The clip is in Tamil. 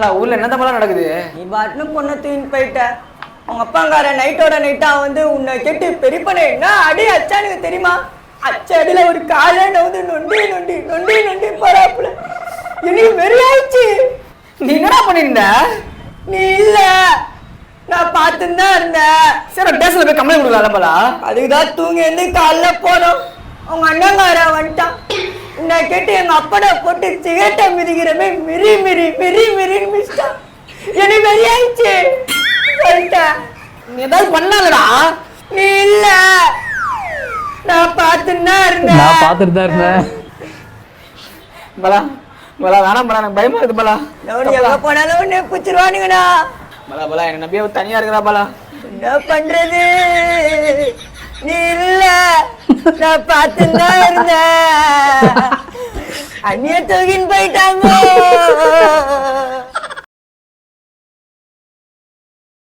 ஊர்ல என்ன தப்பெல்லாம் நடக்குது? நீ பாட்டுன்னு பொண்ணை தூக்கின்னு போயிட்ட. அவங்க அப்பாங்கார நைட்டோட நைட்டா வந்து உன்னை கேட்டு பெரியப்பனே என்ன அடி அச்சானுக்கு தெரியுமா? அச்சடியில ஒரு காலை நோந்து நொண்டி நொண்டி நொண்டி நொண்டி போறாப்புல. எனக்கு வெறியாயிடுச்சு. நீ என்னடா பண்ணிருந்த? நீ இல்ல, நான் பார்த்துன்னு தான் இருந்தேன். சரி ஸ்டேஷன்ல போய் கம்ப்ளைண்ட் கொடுக்கலாம் போல. அதுக்குதான் தூங்கி இருந்து காலைல போனோம். அவங்க அண்ணங்கார வந்துட்டான். உன்னை கேட்டு எங்க அப்பனை போட்டு சிகரெட்டை மிதிக்கிறமே மிரி மிரி மிரி மிரின்னு மிதிச்சிட்டான். எனக்கு வெறியாயிடுச்சு. சொல்லிட்டேன். நீ ஏதாவது பண்ணாலடா? நீ இல்ல, நான் பார்த்துன்னு தான் இருந்தேன். நான் பார்த்துட்டு தான் இருந்தேன். பலா பலா வேணாம் பலா, எனக்கு பயமா இருக்கு பலா. எங்க போனாலும் உன்னை பிடிச்சிருவானுங்கண்ணா. பலா பலா என்ன நம்பியே தனியா இருக்கிறா பலா. என்ன பண்றது? நீ இல்ல, நான் பார்த்துன்னு தான் இருந்தேன். அண்ணிய தூக்கின்னு போயிட்டாங்க.